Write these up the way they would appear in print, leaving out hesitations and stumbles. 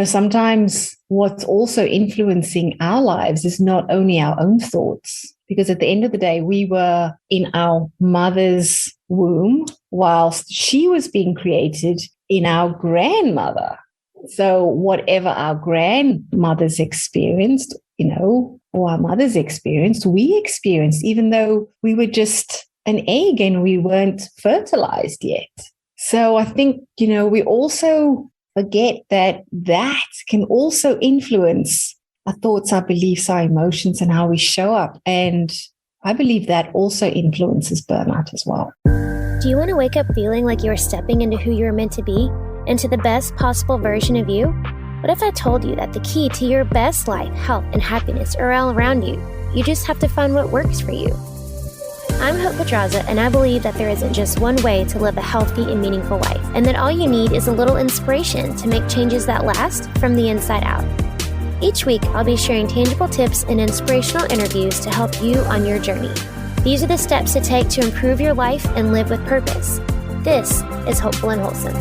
Sometimes what's also influencing our lives is not only our own thoughts, because at the end of the day, we were in our mother's womb whilst she was being created in our grandmother. So whatever our grandmothers experienced, or our mothers experienced, we experienced, even though we were just an egg and we weren't fertilized yet. So I think, we also forget that can also influence our thoughts, our beliefs, our emotions, and how we show up. And I believe that also influences burnout as well. Do you want to wake up feeling like you're stepping into who you're meant to be, into the best possible version of you? What if I told you that the key to your best life, health, and happiness are all around you? You just have to find what works for you. I'm Hope Pedraza, and I believe that there isn't just one way to live a healthy and meaningful life, and that all you need is a little inspiration to make changes that last from the inside out. Each week, I'll be sharing tangible tips and inspirational interviews to help you on your journey. These are the steps to take to improve your life and live with purpose. This is Hopeful and Wholesome.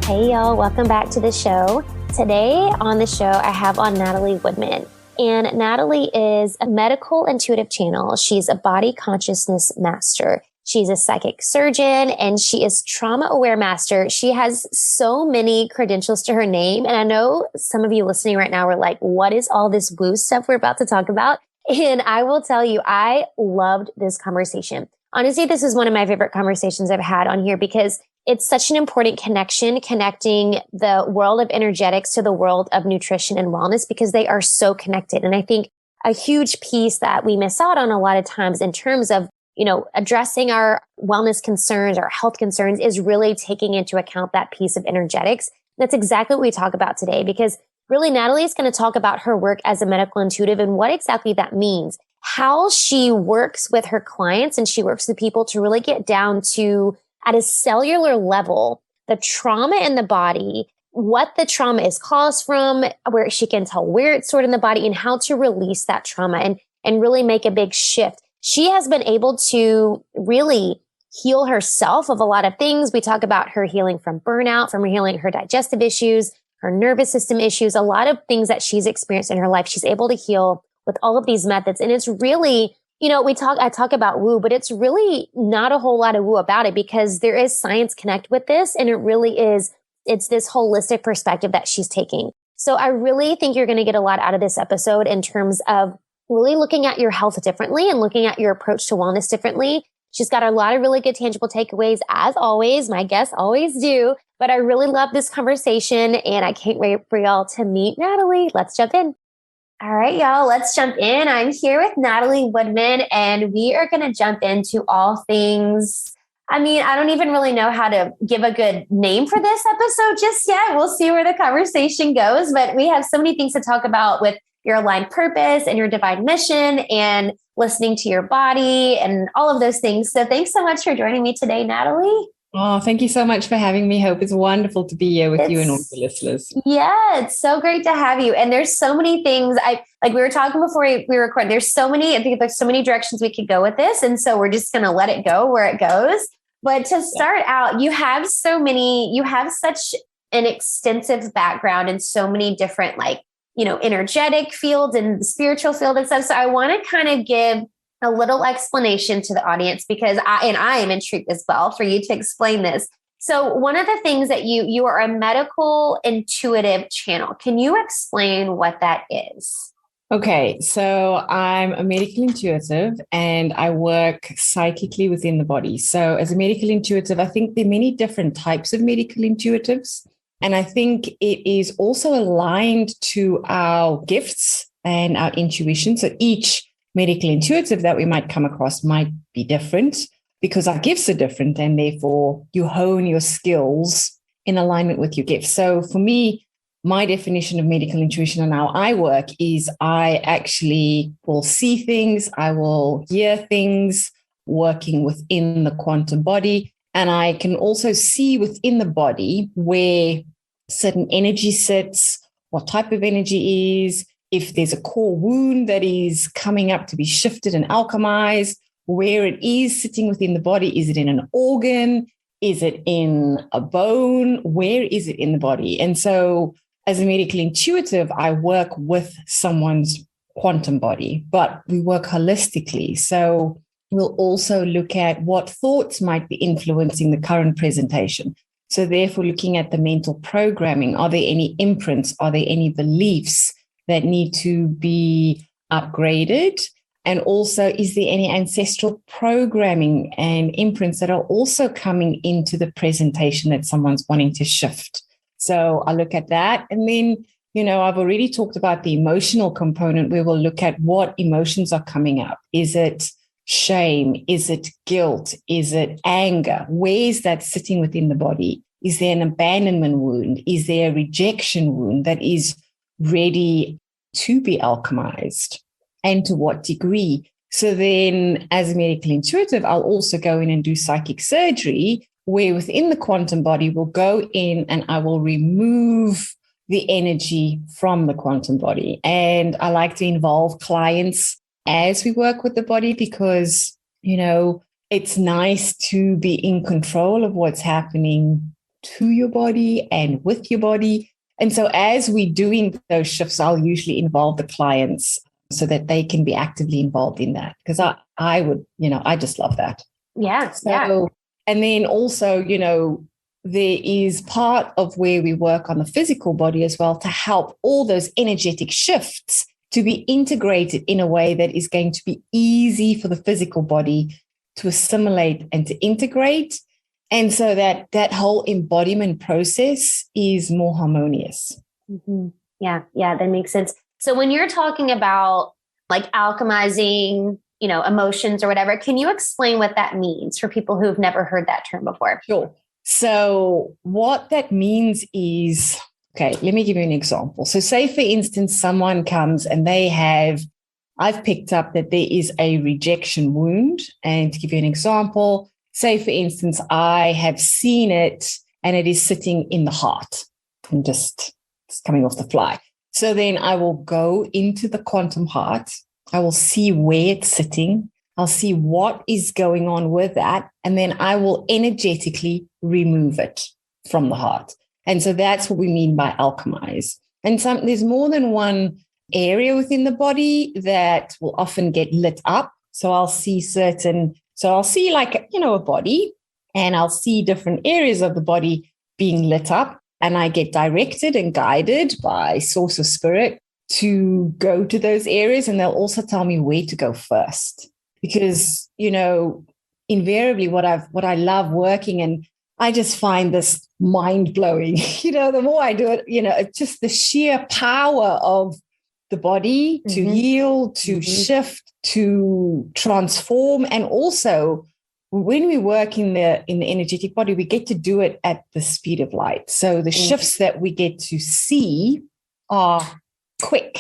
Hey y'all, welcome back to the show. Today on the show, I have on Natalie Woodman. And Natalie is a medical intuitive channel. She's a body consciousness master. She's a psychic surgeon, and she is trauma aware master. She has so many credentials to her name. And I know some of you listening right now are like, what is all this woo stuff we're about to talk about? And I will tell you, I loved this conversation. Honestly, this is one of my favorite conversations I've had on here because it's such an important connection, connecting the world of energetics to the world of nutrition and wellness, because they are so connected. And I think a huge piece that we miss out on a lot of times in terms of, addressing our wellness concerns, our health concerns, is really taking into account that piece of energetics. That's exactly what we talk about today, because really Natalie is going to talk about her work as a medical intuitive and what exactly that means, how she works with her clients and she works with people to really get down to, at a cellular level, the trauma in the body, what the trauma is caused from, where she can tell where it's stored in the body, and how to release that trauma and really make a big shift. She has been able to really heal herself of a lot of things. We talk about her healing from burnout, from healing her digestive issues, her nervous system issues, a lot of things that she's experienced in her life. She's able to heal with all of these methods. And it's really, I talk about woo, but it's really not a whole lot of woo about it, because there is science connect with this. And it really is, it's this holistic perspective that she's taking. So I really think you're going to get a lot out of this episode in terms of really looking at your health differently and looking at your approach to wellness differently. She's got a lot of really good tangible takeaways, as always. My guests always do. But I really love this conversation, and I can't wait for y'all to meet Natalie. Let's jump in. All right, y'all, let's jump in. I'm here with Natalie Woodman, and we are going to jump into all things. I don't even really know how to give a good name for this episode just yet. We'll see where the conversation goes, but we have so many things to talk about with your aligned purpose and your divine mission and listening to your body and all of those things. So thanks so much for joining me today, Natalie. Oh, thank you so much for having me, Hope. It's wonderful to be here with you and all the listeners. Yeah, it's so great to have you. And there's so many things we were talking before we recorded. I think there's so many directions we could go with this. And so we're just going to let it go where it goes. But to start out, you have such an extensive background in so many different, energetic fields and spiritual field and stuff. So I want to kind of give a little explanation to the audience, because I am intrigued as well for you to explain this. So one of the things that you are a medical intuitive channel. Can you explain what that is? Okay, so I'm a medical intuitive and I work psychically within the body. So as a medical intuitive, I think there are many different types of medical intuitives. And I think it is also aligned to our gifts and our intuition. So each medical intuitive that we might come across might be different because our gifts are different, and therefore you hone your skills in alignment with your gifts. So for me, my definition of medical intuition and how I work is I actually will see things, I will hear things working within the quantum body. And I can also see within the body where certain energy sits, what type of energy is, if there's a core wound that is coming up to be shifted and alchemized, where it is sitting within the body. Is it in an organ? Is it in a bone? Where is it in the body? And so as a medical intuitive, I work with someone's quantum body, but we work holistically. So we'll also look at what thoughts might be influencing the current presentation. So therefore, looking at the mental programming, are there any imprints? Are there any beliefs that need to be upgraded? And also, is there any ancestral programming and imprints that are also coming into the presentation that someone's wanting to shift? So I look at that. And then, I've already talked about the emotional component where we'll look at what emotions are coming up. Is it shame? Is it guilt? Is it anger? Where is that sitting within the body? Is there an abandonment wound? Is there a rejection wound that is ready to be alchemized? And to what degree? So then as a medical intuitive, I'll also go in and do psychic surgery where within the quantum body, we'll go in and I will remove the energy from the quantum body. And I like to involve clients as we work with the body because, it's nice to be in control of what's happening to your body and with your body. And so as we're doing those shifts, I'll usually involve the clients so that they can be actively involved in that. Because I would, I just love that. Yeah. So, and then also, there is part of where we work on the physical body as well to help all those energetic shifts to be integrated in a way that is going to be easy for the physical body to assimilate and to integrate. And so that whole embodiment process is more harmonious. Mm-hmm. Yeah, that makes sense. So when you're talking about like alchemizing, emotions or whatever, can you explain what that means for people who've never heard that term before? Sure. So what that means is, okay, let me give you an example. So say, for instance, someone comes and I've picked up that there is a rejection wound. And to give you an example, say, for instance, I have seen it and it is sitting in the heart. I'm just coming off the fly. So then I will go into the quantum heart. I will see where it's sitting. I'll see what is going on with that. And then I will energetically remove it from the heart. And so that's what we mean by alchemize. And there's more than one area within the body that will often get lit up. So I'll see like, a body, and I'll see different areas of the body being lit up. And I get directed and guided by source of spirit to go to those areas. And they'll also tell me where to go first. Because, invariably what I love working, and I just find this mind blowing, the more I do it, it's just the sheer power of the body to heal, to shift, to transform. And also when we work in the energetic body, we get to do it at the speed of light. So the shifts that we get to see are quick.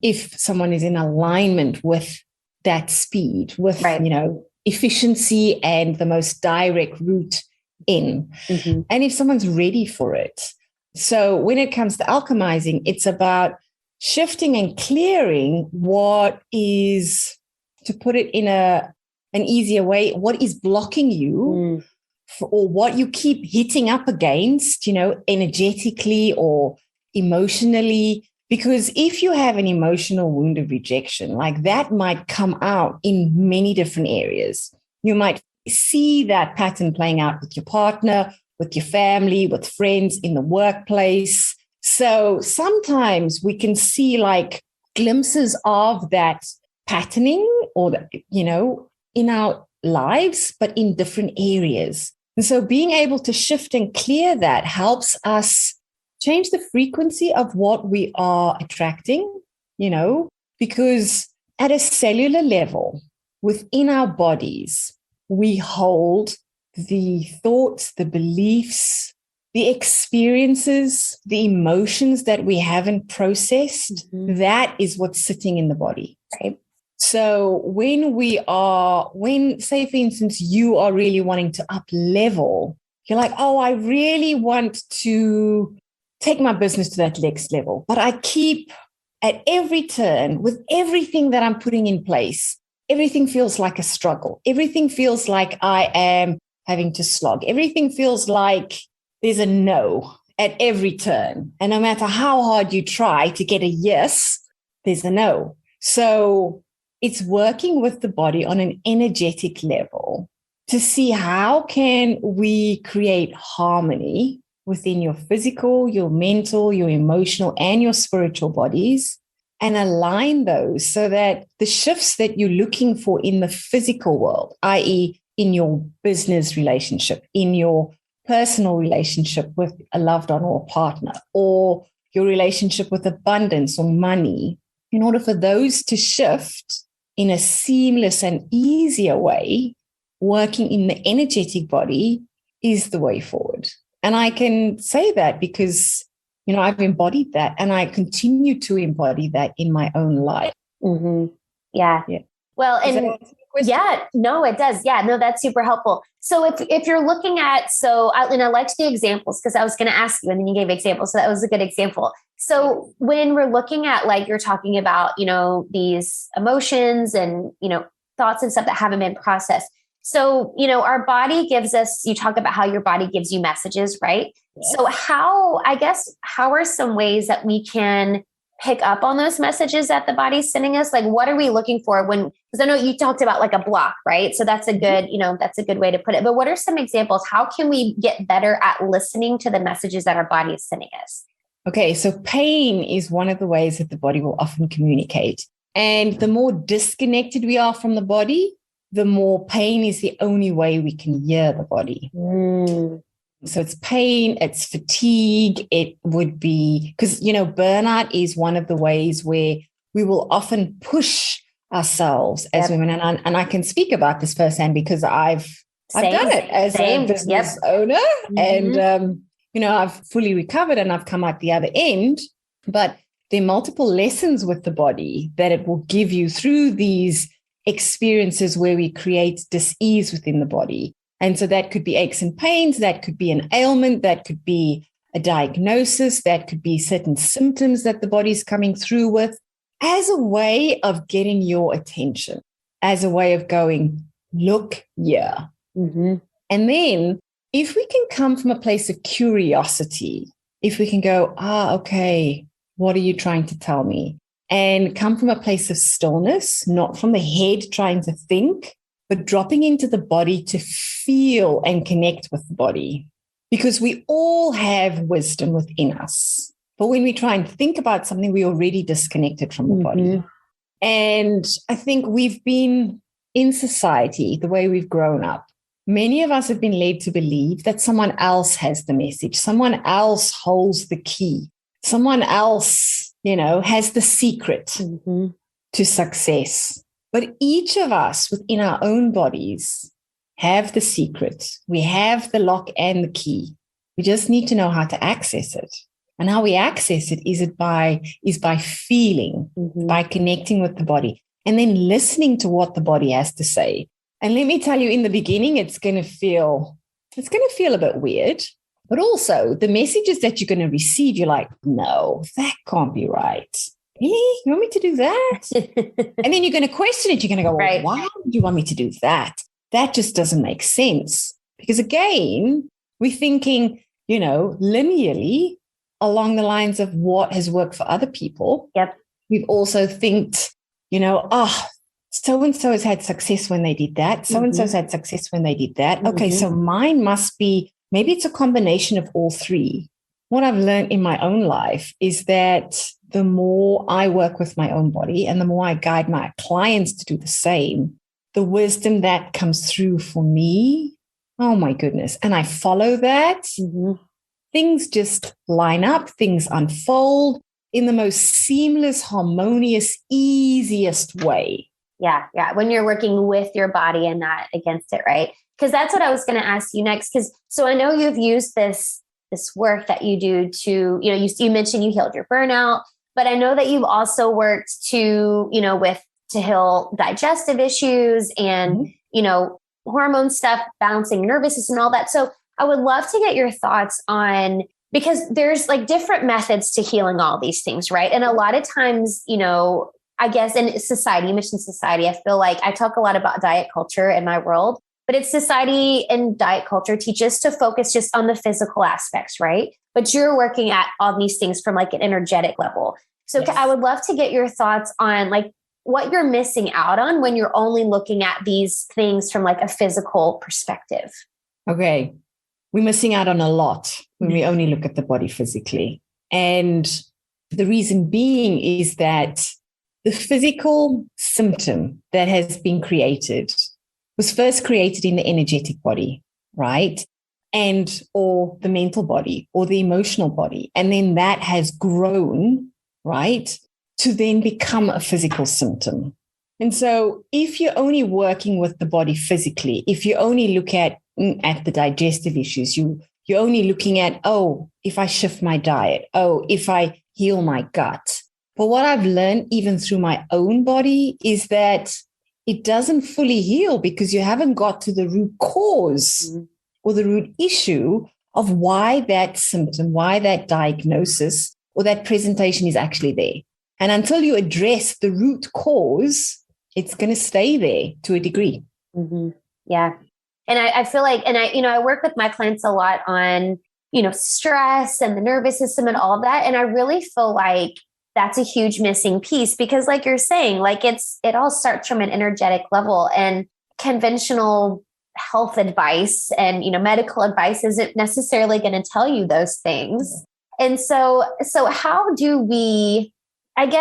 If someone is in alignment with that speed, with, efficiency and the most direct route in. And if someone's ready for it. So when it comes to alchemizing, it's about shifting and clearing what is, to put it in an easier way, what is blocking you or what you keep hitting up against, energetically or emotionally. Because if you have an emotional wound of rejection, like that might come out in many different areas. You might see that pattern playing out with your partner, with your family, with friends, in the workplace. So sometimes we can see like glimpses of that patterning or, in our lives, but in different areas. And so being able to shift and clear that helps us change the frequency of what we are attracting, because at a cellular level within our bodies, we hold the thoughts, the beliefs, the experiences, the emotions that we haven't processed. That is what's sitting in the body, right? So when say, for instance, you are really wanting to up level, you're like, oh, I really want to take my business to that next level. But I keep at every turn with everything that I'm putting in place, everything feels like a struggle. Everything feels like I am having to slog. Everything feels like there's a no at every turn. And no matter how hard you try to get a yes, there's a no. So it's working with the body on an energetic level to see how can we create harmony within your physical, your mental, your emotional, and your spiritual bodies, and align those so that the shifts that you're looking for in the physical world, i.e. in your business relationship, in your personal relationship with a loved one or a partner, or your relationship with abundance or money, in order for those to shift in a seamless and easier way, working in the energetic body is the way forward. And I can say that because, I've embodied that and I continue to embody that in my own life. Mm-hmm. Yeah. Well, and yeah, no, it does. Yeah, no, that's super helpful. So if you're looking at, I like to do examples because I was going to ask you and then you gave examples. So that was a good example. So when we're looking at, like, you're talking about, these emotions and, thoughts and stuff that haven't been processed. So, our body gives us, you talk about how your body gives you messages, right? Yes. So how are some ways that we can pick up on those messages that the body's sending us? Like, what are we looking for because I know you talked about like a block, right? So that's a good, that's a good way to put it. But what are some examples? How can we get better at listening to the messages that our body is sending us? Okay. So pain is one of the ways that the body will often communicate. And the more disconnected we are from the body, the more pain is the only way we can hear the body. So it's pain, it's fatigue. It would be because, burnout is one of the ways where we will often push ourselves as women. And I can speak about this firsthand because I've done it as a business owner. Mm-hmm. And, I've fully recovered and I've come out the other end. But there are multiple lessons with the body that it will give you through these experiences where we create dis-ease within the body. And so that could be aches and pains, that could be an ailment, that could be a diagnosis, that could be certain symptoms that the body's coming through with, as a way of getting your attention, as a way of going, look here. Mm-hmm. And then if we can come from a place of curiosity, if we can go, okay, what are you trying to tell me? And come from a place of stillness, not from the head trying to think, but dropping into the body to feel and connect with the body. Because we all have wisdom within us. But when we try and think about something, we're already disconnected from the body. And I think we've been in society, the way we've grown up, many of us have been led to believe that someone else has the message, someone else holds the key, someone else has the secret to success. But each of us within our own bodies have the secret. We have the lock and the key. We just need to know how to access it. And how we access it is by feeling, by connecting with the body, and then listening to what the body has to say. And let me tell you, in the beginning, it's going to feel a bit weird. But also the messages that you're going to receive, you're like, no, that can't be right. Really? You want me to do that? And then you're going to question it. You're going to go, well, why would you want me to do that? That just doesn't make sense. Because again, we're thinking, linearly along the lines of what has worked for other people. Yep. We've also think, so-and-so has had success when they did that. So-and-so's had success when they did that. Okay, so mine must be, maybe it's a combination of all three. What I've learned in my own life is that the more I work with my own body and the more I guide my clients to do the same, the wisdom that comes through for me, oh my goodness. And I follow that. Things just line up, things unfold in the most seamless, harmonious, easiest way. Yeah. When you're working with your body and not against it, right? Because that's what I was going to ask you next. So I know you've used this work that you do to, you mentioned you healed your burnout, but I know that you've also worked to heal digestive issues and, hormone stuff, balancing nervous system and all that. So I would love to get your thoughts on, because there's like different methods to healing all these things, right? And a lot of times, I guess in society, you mentioned society, I feel like I talk a lot about diet culture in my world. But but it's society and diet culture teaches to focus just on the physical aspects, right? But you're working at all these things from like an energetic level. So yes. I would love to get your thoughts on like what you're missing out on when you're only looking at these things from like a physical perspective. Okay. We're missing out on a lot when we only look at the body physically. And the reason being is that the physical symptom that has been created was first created in the energetic body, right? And or the mental body or the emotional body. And then that has grown, right, to then become a physical symptom. And so if you're only working with the body physically, if you only look at the digestive issues, you're only looking at, oh, if I shift my diet, oh, if I heal my gut. But what I've learned even through my own body is that it doesn't fully heal because you haven't got to the root cause or the root issue of why that symptom, why that diagnosis or that presentation is actually there. And until you address the root cause, it's going to stay there to a degree. Mm-hmm. Yeah. And I feel like, and I work with my clients a lot on, stress and the nervous system and all of that. And I really feel like that's a huge missing piece because like you're saying, like it all starts from an energetic level, and conventional health advice and, medical advice isn't necessarily going to tell you those things. And so how do we kind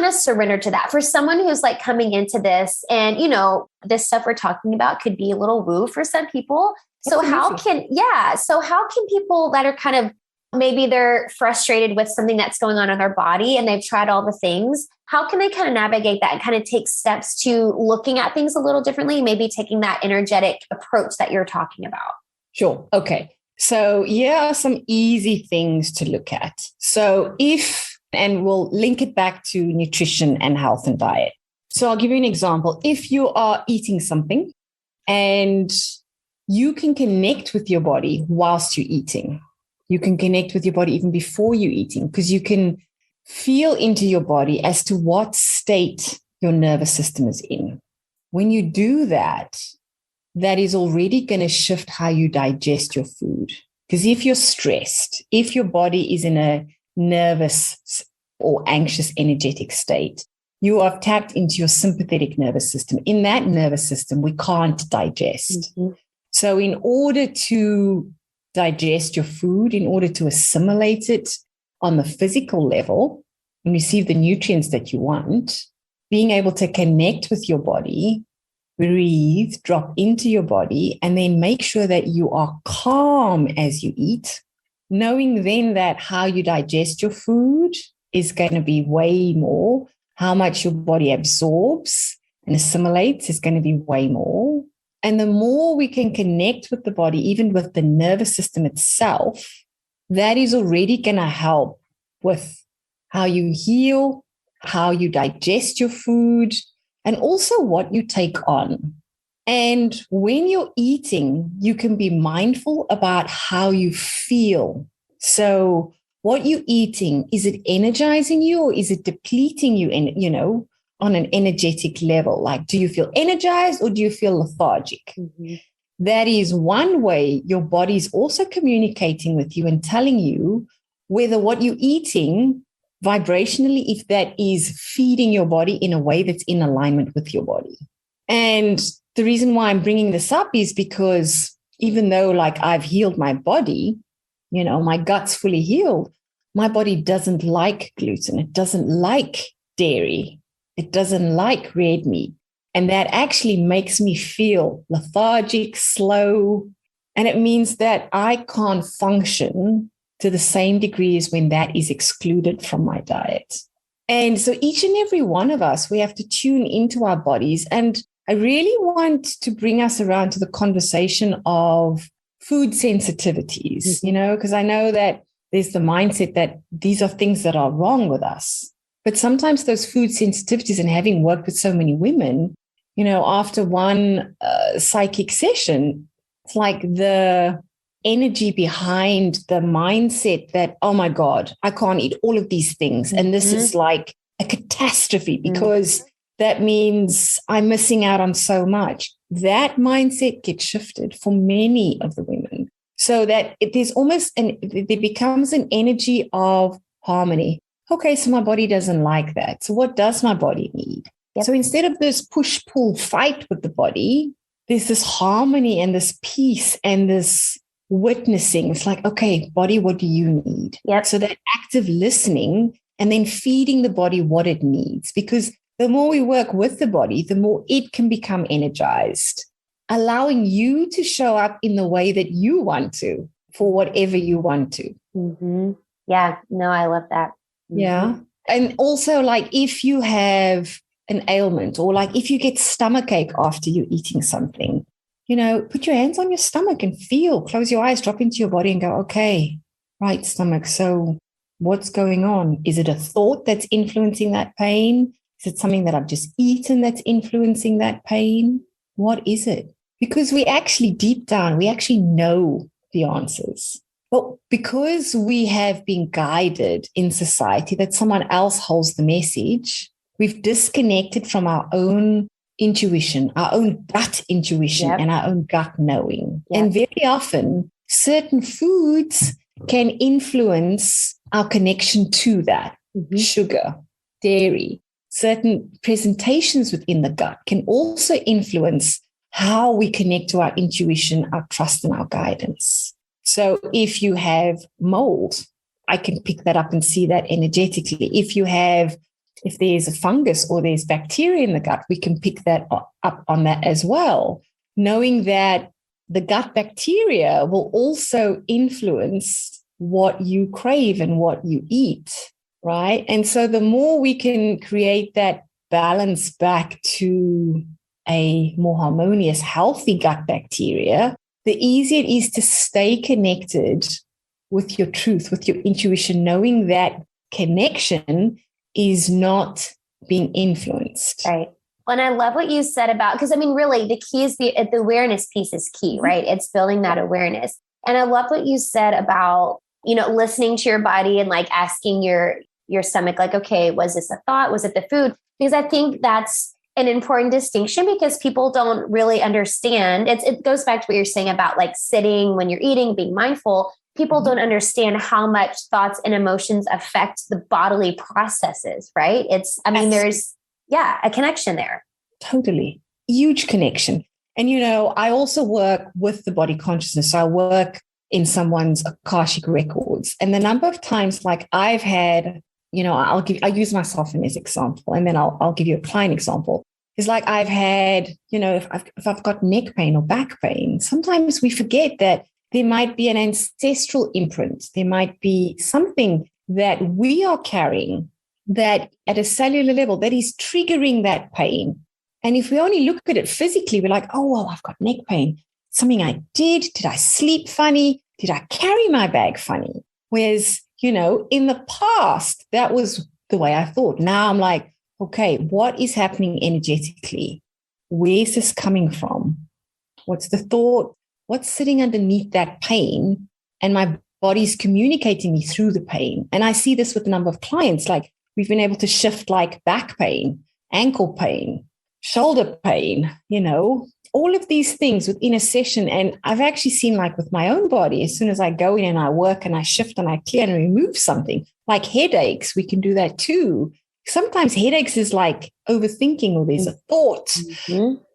of surrender to that for someone who's like coming into this and, this stuff we're talking about could be a little woo for some people. So how can people that are kind of, maybe they're frustrated with something that's going on in their body and they've tried all the things, how can they kind of navigate that and kind of take steps to looking at things a little differently, maybe taking that energetic approach that you're talking about? Sure. Okay. So here are some easy things to look at. So and we'll link it back to nutrition and health and diet. So I'll give you an example. If you are eating something and you can connect with your body whilst you're eating, you can connect with your body even before you're eating, because you can feel into your body as to what state your nervous system is in. When you do that, that is already going to shift how you digest your food. Because if you're stressed, if your body is in a nervous or anxious energetic state, you have tapped into your sympathetic nervous system. In that nervous system, we can't digest. Mm-hmm. So in order to digest your food, in order to assimilate it on the physical level and receive the nutrients that you want, being able to connect with your body, breathe, drop into your body, and then make sure that you are calm as you eat, knowing then that how you digest your food is going to be way more. How much your body absorbs and assimilates is going to be way more. And the more we can connect with the body, even with the nervous system itself, that is already going to help with how you heal, how you digest your food, and also what you take on. And when you're eating, you can be mindful about how you feel. So what you're eating, is it energizing you or is it depleting you on an energetic level? Like, do you feel energized or do you feel lethargic? Mm-hmm. That is one way your body is also communicating with you and telling you whether what you're eating vibrationally, if that is feeding your body in a way that's in alignment with your body. And the reason why I'm bringing this up is because even though like I've healed my body, my gut's fully healed, my body doesn't like gluten. It doesn't like dairy. It doesn't like red meat. And that actually makes me feel lethargic, slow. And it means that I can't function to the same degree as when that is excluded from my diet. And so each and every one of us, we have to tune into our bodies. And I really want to bring us around to the conversation of food sensitivities, because I know that there's the mindset that these are things that are wrong with us. But sometimes those food sensitivities, and having worked with so many women, after one psychic session, it's like the energy behind the mindset that, oh my God, I can't eat all of these things. And this is like a catastrophe because that means I'm missing out on so much. That mindset gets shifted for many of the women, so that there becomes an energy of harmony. Okay, so my body doesn't like that. So what does my body need? Yep. So instead of this push, pull, fight with the body, there's this harmony and this peace and this witnessing. It's like, okay, body, what do you need? Yep. So that active listening and then feeding the body what it needs. Because the more we work with the body, the more it can become energized, allowing you to show up in the way that you want to for whatever you want to. Mm-hmm. Yeah, no, I love that. Mm-hmm. Yeah. And also, like, if you have an ailment, or like if you get stomachache after you're eating something, put your hands on your stomach and feel, close your eyes, drop into your body and go, okay, right, stomach. So what's going on? Is it a thought that's influencing that pain? Is it something that I've just eaten that's influencing that pain? What is it? Because we actually, deep down, we actually know the answers. But because we have been guided in society that someone else holds the message, we've disconnected from our own intuition, our own gut intuition, and our own gut knowing. And very often, certain foods can influence our connection to that. Mm-hmm. Sugar, dairy, certain presentations within the gut can also influence how we connect to our intuition, our trust, and our guidance. So if you have mold, I can pick that up and see that energetically. If there's a fungus or there's bacteria in the gut, we can pick that up on that as well, knowing that the gut bacteria will also influence what you crave and what you eat, right? And so the more we can create that balance back to a more harmonious, healthy gut bacteria, the easier it is to stay connected with your truth, with your intuition, knowing that connection is not being influenced. Right. And I love what you said about, because I mean, really the key is the awareness piece is key, right? It's building that awareness. And I love what you said about, listening to your body and like asking your stomach, like, okay, was this a thought? Was it the food? Because I think that's an important distinction, because people don't really understand. It goes back to what you're saying about like sitting when you're eating, being mindful. People don't understand how much thoughts and emotions affect the bodily processes, right? There's a connection there. Totally. Huge connection. And, I also work with the body consciousness. So I work in someone's Akashic records. And the number of times, like I've had, I use myself as example, and then I'll give you a client example. It's like I've had, if I've got neck pain or back pain, sometimes we forget that there might be an ancestral imprint. There might be something that we are carrying that at a cellular level that is triggering that pain. And if we only look at it physically, we're like, oh, well, I've got neck pain. Something I did. Did I sleep funny? Did I carry my bag funny? Whereas, in the past, that was the way I thought. Now I'm like, okay, what is happening energetically? Where's this coming from? What's the thought? What's sitting underneath that pain? And my body's communicating me through the pain. And I see this with a number of clients. Like we've been able to shift like back pain, ankle pain, shoulder pain, all of these things within a session. And I've actually seen, like with my own body, as soon as I go in and I work and I shift and I clear and remove something, like headaches, we can do that too. Sometimes headaches is like overthinking, or there's a thought,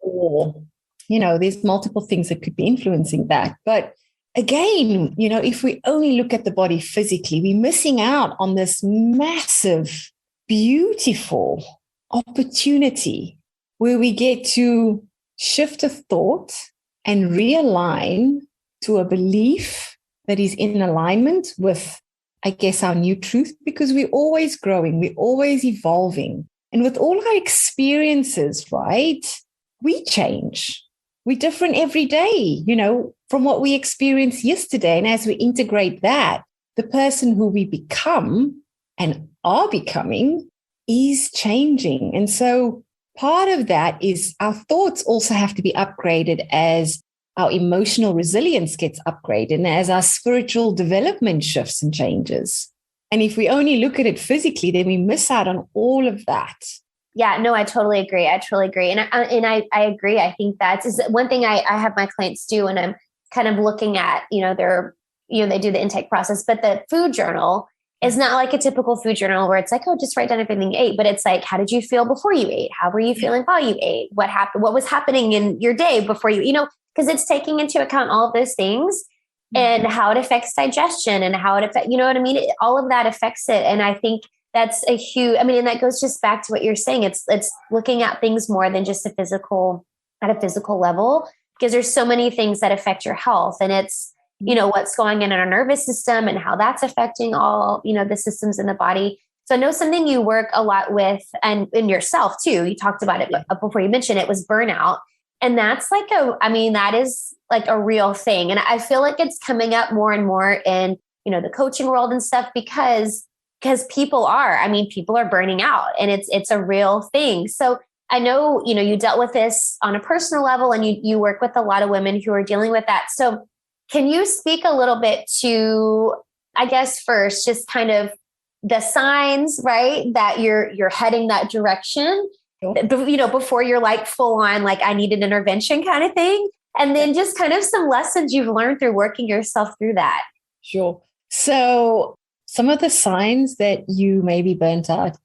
or there's multiple things that could be influencing that. But again, if we only look at the body physically, we're missing out on this massive, beautiful opportunity where we get to shift a thought and realign to a belief that is in alignment with, I guess, our new truth, because we're always growing, we're always evolving. And with all our experiences, right, we change. We're different every day, from what we experienced yesterday. And as we integrate that, the person who we become and are becoming is changing. And so part of that is our thoughts also have to be upgraded as our emotional resilience gets upgraded and as our spiritual development shifts and changes. And if we only look at it physically, then we miss out on all of that. Yeah, no, I totally agree. I totally agree. And I agree. I think that's one thing I have my clients do, and I'm kind of looking at, they do the intake process, but the food journal is not like a typical food journal where it's like, oh, just write down everything you ate. But it's like, how did you feel before you ate? How were you feeling while you ate? What happened? What was happening in your day before because it's taking into account all of those things and how it affects digestion and how it affects, you know what I mean? All of that affects it. And I think that's a huge, and that goes just back to what you're saying. It's looking at things more than just at a physical level, because there's so many things that affect your health. And it's, what's going on in our nervous system and how that's affecting all, the systems in the body. So I know something you work a lot with, and in yourself too, you talked about it before you mentioned it, was burnout. And that's that is like a real thing. And I feel like it's coming up more and more in, the coaching world and stuff, because people are burning out, and it's a real thing. So I know, you dealt with this on a personal level, and you work with a lot of women who are dealing with that. So can you speak a little bit to, I guess, first, just kind of the signs, right, that you're heading that direction, before you're like full on, like I need an intervention kind of thing. And then just kind of some lessons you've learned through working yourself through that. Sure. So some of the signs that you may be burnt out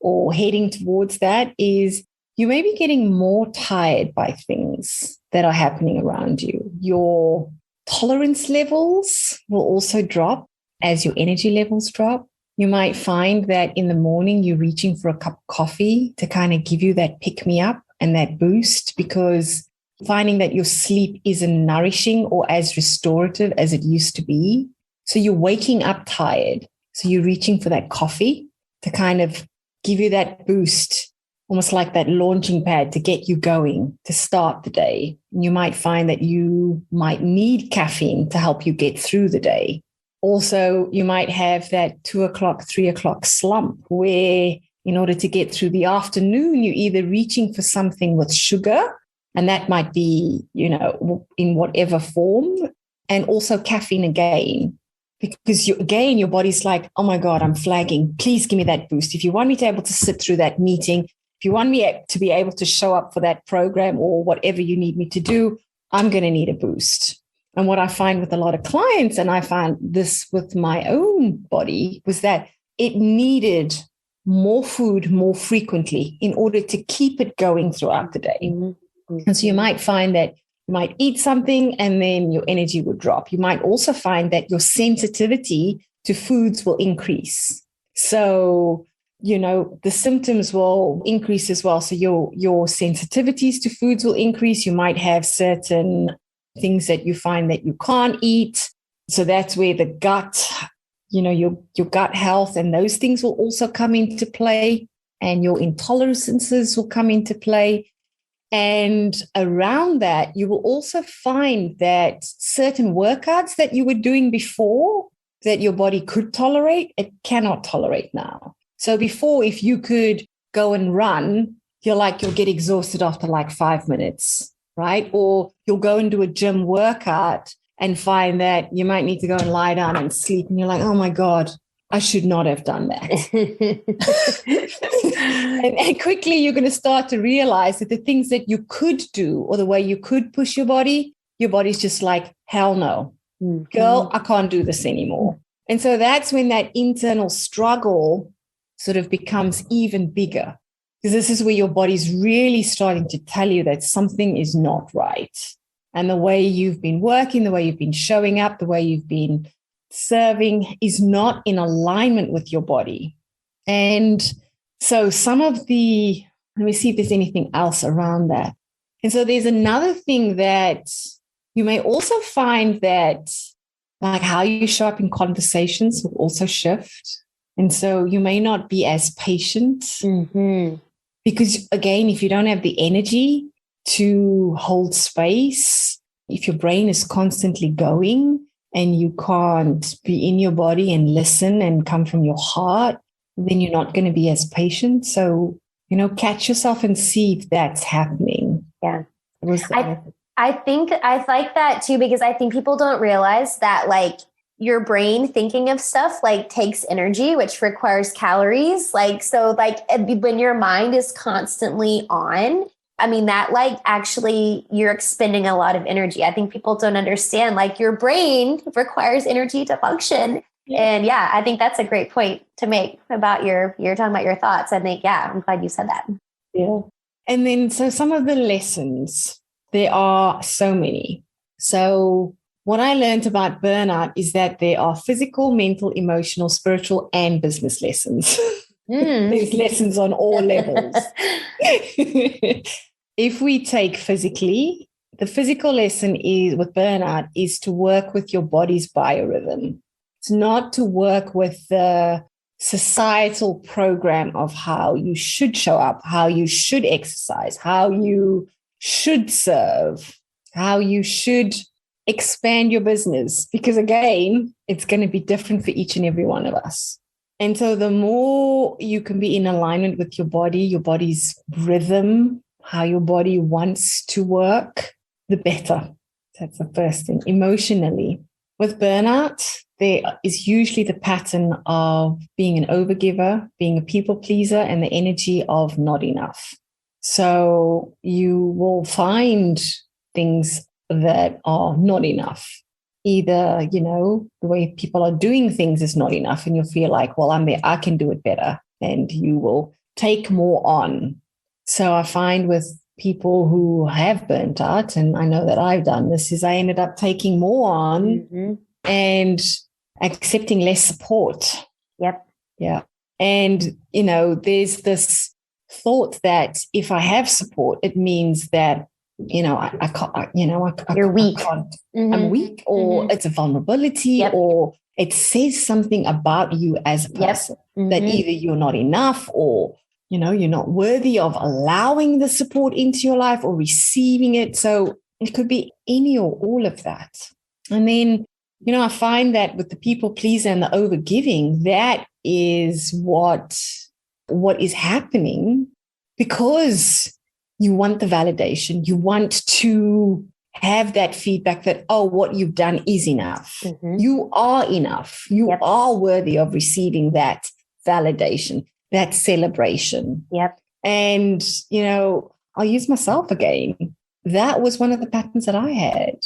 or heading towards that is you may be getting more tired by things that are happening around you. Your tolerance levels will also drop as your energy levels drop. You might find that in the morning you're reaching for a cup of coffee to kind of give you that pick me up and that boost, because finding that your sleep isn't nourishing or as restorative as it used to be. So you're waking up tired. So you're reaching for that coffee to kind of give you that boost, almost like that launching pad to get you going, to start the day. You might find that you might need caffeine to help you get through the day. Also, you might have that 2:00, 3:00 slump where in order to get through the afternoon, you're either reaching for something with sugar, and that might be, in whatever form, and also caffeine again. Because your body's like, oh my God, I'm flagging. Please give me that boost. If you want me to be able to sit through that meeting, if you want me to be able to show up for that program or whatever you need me to do, I'm going to need a boost. And what I find with a lot of clients, and I found this with my own body, was that it needed more food more frequently in order to keep it going throughout the day. Mm-hmm. And so you might find that you might eat something and then your energy would drop. You might also find that your sensitivity to foods will increase. So, the symptoms will increase as well. So your sensitivities to foods will increase. You might have certain things that you find that you can't eat. So that's where the gut, your gut health and those things will also come into play, and your intolerances will come into play. And around that, you will also find that certain workouts that you were doing before that your body could tolerate, it cannot tolerate now. So before, if you could go and run, you'll get exhausted after like 5 minutes, right? Or you'll go and do a gym workout and find that you might need to go and lie down and sleep. And you're like, oh my God, I should not have done that. and quickly you're going to start to realize that the things that you could do or the way you could push your body's just like, hell no, girl, I can't do this anymore. And so that's when that internal struggle sort of becomes even bigger, because this is where your body's really starting to tell you that something is not right. And the way you've been working, the way you've been showing up, the way you've been serving is not in alignment with your body. And so let me see if there's anything else around that. And so there's another thing that you may also find that, like, how you show up in conversations will also shift. And so you may not be as patient, because again, if you don't have the energy to hold space, if your brain is constantly going and you can't be in your body and listen and come from your heart, then you're not going to be as patient. So, catch yourself and see if that's happening. Yeah. I think I like that too, because I think people don't realize that, like, your brain thinking of stuff like takes energy, which requires calories. Like, so like when your mind is constantly on, I mean, that like actually you're expending a lot of energy. I think people don't understand, like your brain requires energy to function. Yeah. And yeah, I think that's a great point to make about you're talking about your thoughts. I think, yeah, I'm glad you said that. Yeah. And then, so some of the lessons, there are so many. So what I learned about burnout is that there are physical, mental, emotional, spiritual, and business lessons. There's lessons on all levels. If we take physically, the physical lesson is with burnout is to work with your body's biorhythm. It's not to work with the societal program of how you should show up, how you should exercise, how you should serve, how you should expand your business, because again, it's going to be different for each and every one of us. And so the more you can be in alignment with your body, your body's rhythm, how your body wants to work, the better. That's the first thing. Emotionally, with burnout, there is usually the pattern of being an overgiver, being a people pleaser, and the energy of not enough. So you will find things that are not enough. Either, the way people are doing things is not enough, and you'll feel like, well, I'm there, I can do it better. And you will take more on. So I find with people who have burnt out, and I know that I've done this, is I ended up taking more on and accepting less support. Yep. Yeah. And, there's this thought that if I have support, it means that I can't, you're weak. I'm weak, or it's a vulnerability, or it says something about you as a person that either you're not enough, or, you're not worthy of allowing the support into your life or receiving it. So it could be any or all of that. And then, I find that with the people pleaser and the overgiving, that is what is happening, because you want the validation. You want to have that feedback that, oh, what you've done is enough. You are enough. You are worthy of receiving that validation, that celebration. And, I'll use myself again. That was one of the patterns that I had.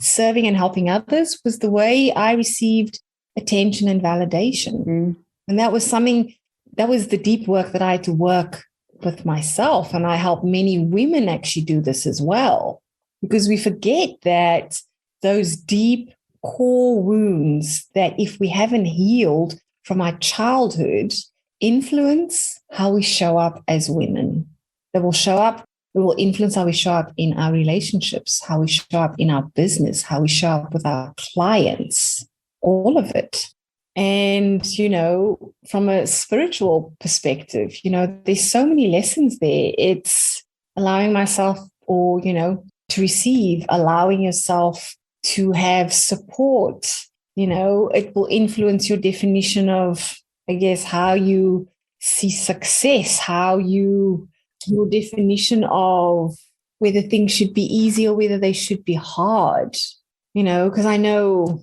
Serving and helping others was the way I received attention and validation. And that was the deep work that I had to work with myself. And I help many women actually do this as well, because we forget that those deep core wounds that if we haven't healed from our childhood influence how we show up as women. It will influence how we show up in our relationships, how we show up in our business, how we show up with our clients, all of it. And, from a spiritual perspective, there's so many lessons there. It's allowing myself to receive, allowing yourself to have support. It will influence your definition of, I guess, how you see success, your definition of whether things should be easy or whether they should be hard, because I know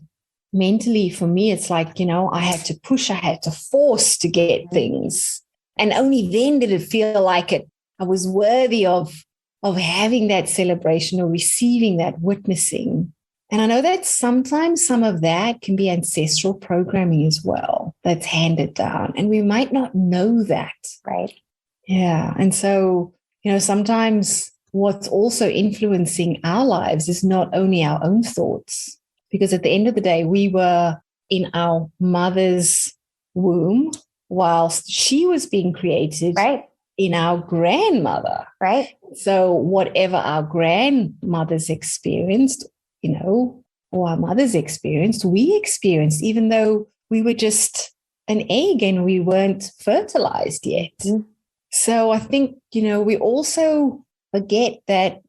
mentally for me, it's like, I had to push, I had to force to get things. And only then did it feel like I was worthy of having that celebration or receiving that witnessing. And I know that sometimes some of that can be ancestral programming as well, that's handed down. And we might not know that. Right. Yeah. And so, sometimes what's also influencing our lives is not only our own thoughts, because at the end of the day, we were in our mother's womb whilst she was being created in our grandmother. Right. So whatever our grandmothers experienced, or our mothers experienced, we experienced, even though we were just an egg and we weren't fertilized yet. So I think, we also forget that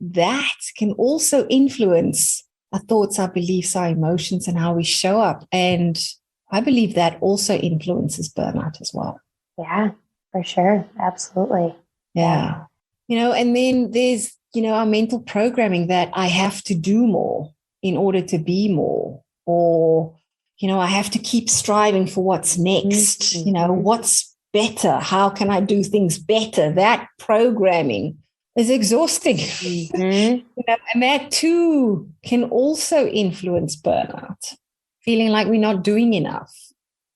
can also influence our thoughts, our beliefs, our emotions, and how we show up. And I believe that also influences burnout as well. Yeah, for sure. Absolutely. Yeah. And then there's, our mental programming that I have to do more in order to be more, or, I have to keep striving for what's next. Mm-hmm. What's better? How can I do things better? That programming is exhausting. Mm-hmm. And that too can also influence burnout, feeling like we're not doing enough,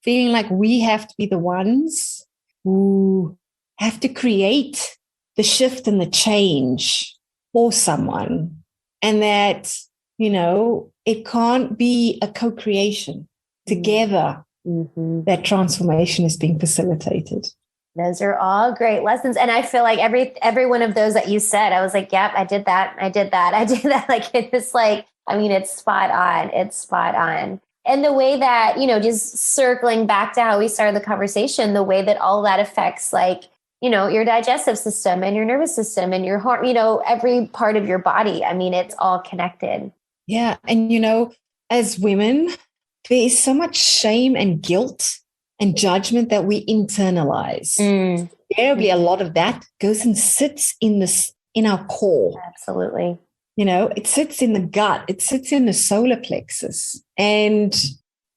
feeling like we have to be the ones who have to create the shift and the change for someone. And that, it can't be a co-creation. Together, that transformation is being facilitated. Those are all great lessons. And I feel like every one of those that you said, I was like, yep, I did that. Like, it's like, it's spot on. It's spot on. And the way that, just circling back to how we started the conversation, the way that all that affects, like, your digestive system and your nervous system and your heart, every part of your body. It's all connected. Yeah. And, as women, there is so much shame and guilt and judgment that we internalize. Invariably, a lot of that goes and sits in our core. Absolutely. It sits in the gut. It sits in the solar plexus. And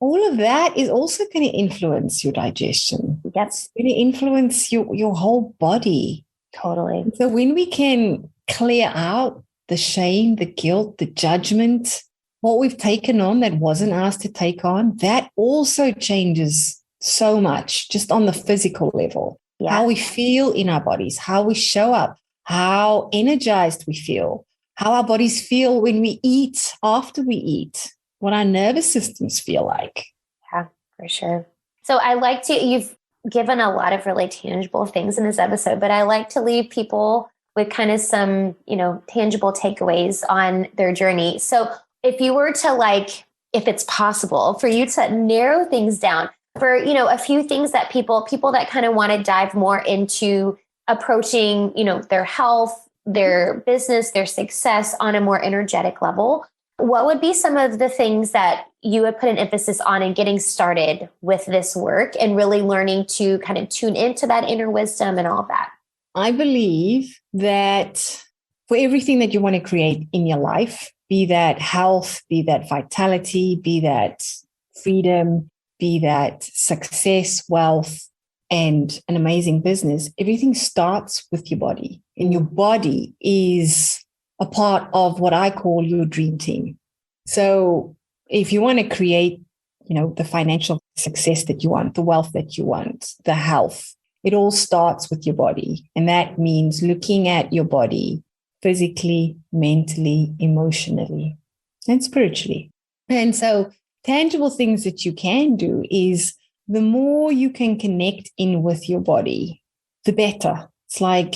all of that is also going to influence your digestion. Yep. It's going to influence your whole body. Totally. And so when we can clear out the shame, the guilt, the judgment, what we've taken on that wasn't asked to take on, that also changes so much just on the physical level. Yeah. How we feel in our bodies, how we show up, how energized we feel, how our bodies feel when we eat, after we eat, what our nervous systems feel like. Yeah, for sure. So you've given a lot of really tangible things in this episode, but I like to leave people with kind of some, tangible takeaways on their journey. So if you were to if it's possible for you to narrow things down for, a few things that people that kind of want to dive more into approaching, their health, their business, their success on a more energetic level, what would be some of the things that you would put an emphasis on in getting started with this work and really learning to kind of tune into that inner wisdom and all that? I believe that for everything that you want to create in your life, be that health, be that vitality, be that freedom, be that success, wealth, and an amazing business, everything starts with your body. And your body is a part of what I call your dream team. So if you want to create, the financial success that you want, the wealth that you want, the health, it all starts with your body. And that means looking at your body physically, mentally, emotionally, and spiritually. And so tangible things that you can do is the more you can connect in with your body, the better. It's like,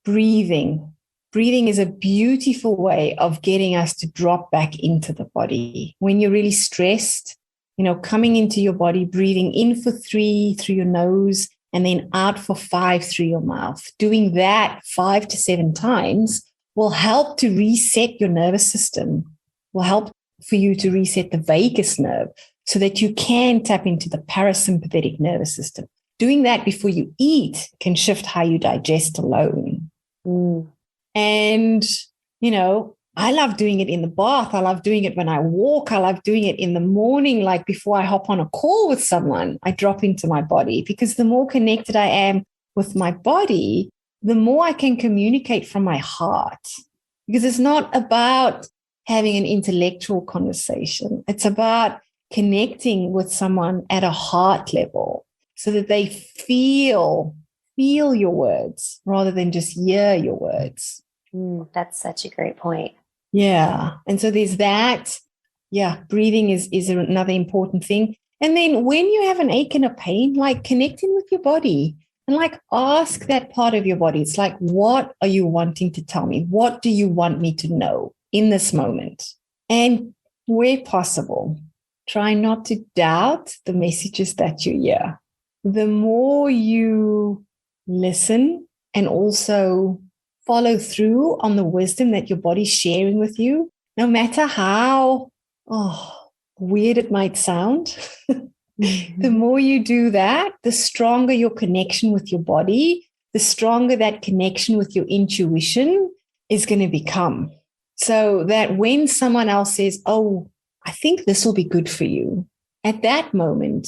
breathing. Breathing is a beautiful way of getting us to drop back into the body. When you're really stressed, coming into your body, breathing in for 3 through your nose, and then out for 5 through your mouth. Doing that 5 to 7 times will help to reset your nervous system, will help for you to reset the vagus nerve so that you can tap into the parasympathetic nervous system. Doing that before you eat can shift how you digest alone. And, I love doing it in the bath. I love doing it when I walk. I love doing it in the morning, like before I hop on a call with someone, I drop into my body, because the more connected I am with my body, the more I can communicate from my heart. Because it's not about having an intellectual conversation. It's about connecting with someone at a heart level so that they feel your words rather than just hear your words. That's such a great point. Yeah. And so there's that. Yeah. Breathing is another important thing. And then when you have an ache and a pain, like connecting with your body and ask that part of your body. It's like, what are you wanting to tell me? What do you want me to know in this moment? And where possible, try not to doubt the messages that you hear. The more you listen and also follow through on the wisdom that your body's sharing with you, no matter how weird it might sound, the more you do that, the stronger your connection with your body, the stronger that connection with your intuition is going to become. So that when someone else says, I think this will be good for you, at that moment,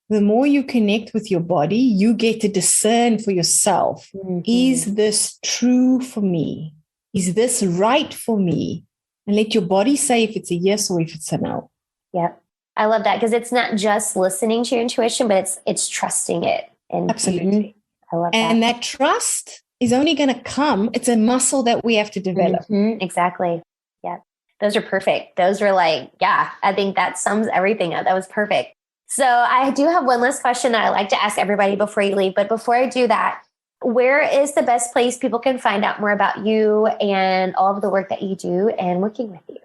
the more you connect with your body, you get to discern for yourself, is this true for me? Is this right for me? And let your body say if it's a yes or if it's a no. Yep. I love that, because it's not just listening to your intuition, but it's trusting it. And absolutely. I love that. And that trust is only going to come. It's a muscle that we have to develop. Exactly. Yeah. Those are perfect. Those were like, yeah, I think that sums everything up. That was perfect. So I do have one last question that I like to ask everybody before you leave. But before I do that, where is the best place people can find out more about you and all of the work that you do and working with you?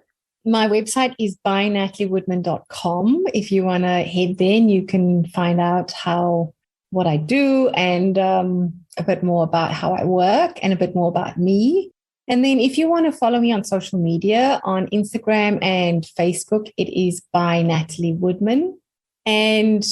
My website is bynataliewoodman.com. If you want to head there, you can find out what I do and a bit more about how I work and a bit more about me. And then if you want to follow me on social media, on Instagram and Facebook, it is by Natalie Woodman. And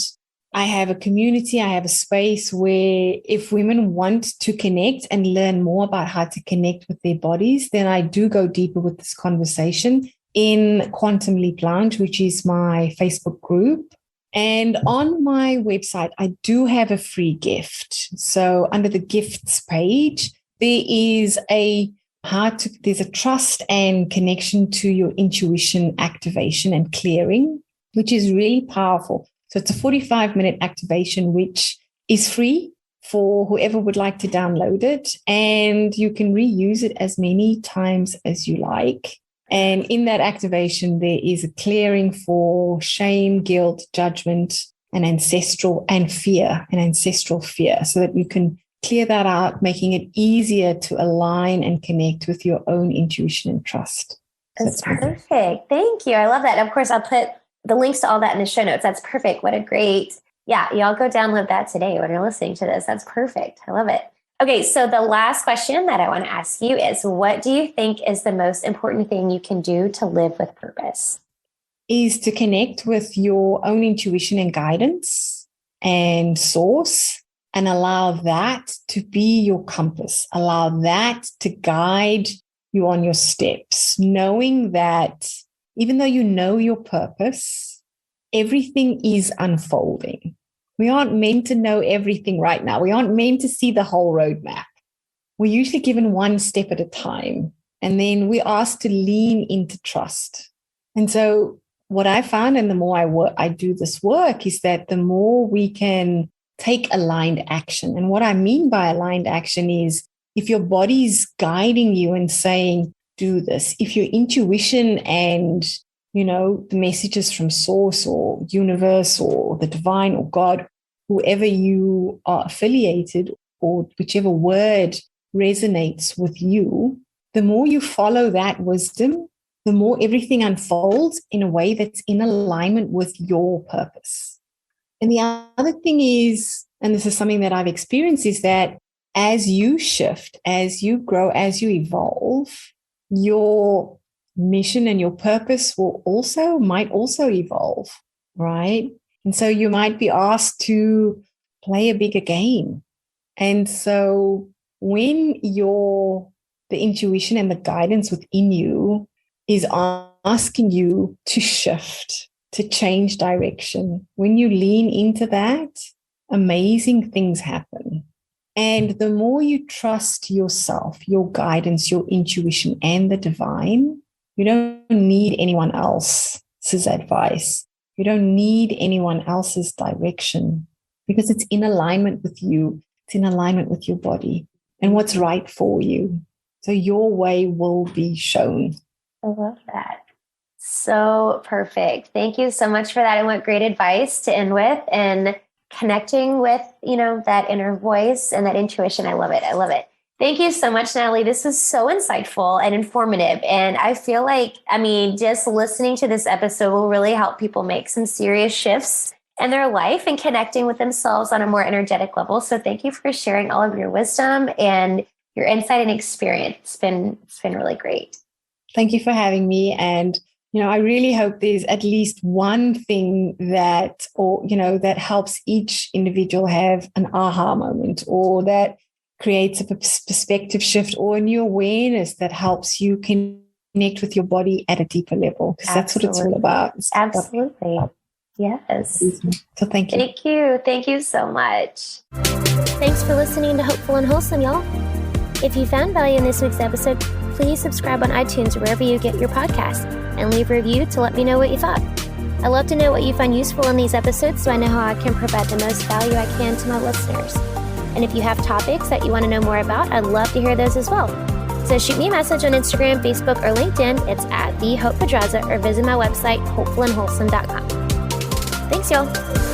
I have a community, I have a space where if women want to connect and learn more about how to connect with their bodies, then I do go deeper with this conversation in Quantum Leap Lounge, which is my Facebook group. And on my website, I do have a free gift. So under the gifts page, there's a trust and connection to your intuition activation and clearing, which is really powerful. So it's a 45-minute activation, which is free for whoever would like to download it. And you can reuse it as many times as you like. And in that activation, there is a clearing for shame, guilt, judgment, and ancestral fear, so that you can clear that out, making it easier to align and connect with your own intuition and trust. That's perfect. Thank you. I love that. And of course, I'll put the links to all that in the show notes. That's perfect. What a great, y'all go download that today when you're listening to this. That's perfect. I love it. Okay, so the last question that I want to ask you is, what do you think is the most important thing you can do to live with purpose? Is to connect with your own intuition and guidance and source, and allow that to be your compass. Allow that to guide you on your steps, knowing that even though you know your purpose, everything is unfolding. We aren't meant to know everything right now. We aren't meant to see the whole roadmap. We're usually given one step at a time, and then we're asked to lean into trust. And so what I found, and the more I do this work, is that the more we can take aligned action. And what I mean by aligned action is if your body's guiding you and saying, do this, if your intuition and, the messages from source or universe or the divine or God, whoever you are affiliated, or whichever word resonates with you, the more you follow that wisdom, the more everything unfolds in a way that's in alignment with your purpose. And the other thing is, and this is something that I've experienced, is that as you shift, as you grow, as you evolve, your mission and your purpose might also evolve, right? And so you might be asked to play a bigger game. And so when the intuition and the guidance within you is asking you to shift, to change direction, when you lean into that, amazing things happen. And the more you trust yourself, your guidance, your intuition, and the divine, you don't need anyone else's advice. You don't need anyone else's direction, because it's in alignment with you. It's in alignment with your body and what's right for you. So your way will be shown. I love that. So perfect. Thank you so much for that. And what great advice to end with, and connecting with, that inner voice and that intuition. I love it. I love it. Thank you so much, Natalie. This was so insightful and informative. And I feel like, just listening to this episode will really help people make some serious shifts in their life and connecting with themselves on a more energetic level. So thank you for sharing all of your wisdom and your insight and experience. It's been really great. Thank you for having me. And I really hope there's at least one thing that helps each individual have an aha moment, or that creates a perspective shift or a new awareness that helps you connect with your body at a deeper level. Because that's what it's all about. Absolutely. Yes. So thank you. Thank you. Thank you so much. Thanks for listening to Hopeful and Wholesome, y'all. If you found value in this week's episode, please subscribe on iTunes or wherever you get your podcasts and leave a review to let me know what you thought. I love to know what you find useful in these episodes so I know how I can provide the most value I can to my listeners. And if you have topics that you want to know more about, I'd love to hear those as well. So shoot me a message on Instagram, Facebook, or LinkedIn. It's @TheHopePedraza, or visit my website, hopefulandwholesome.com. Thanks, y'all.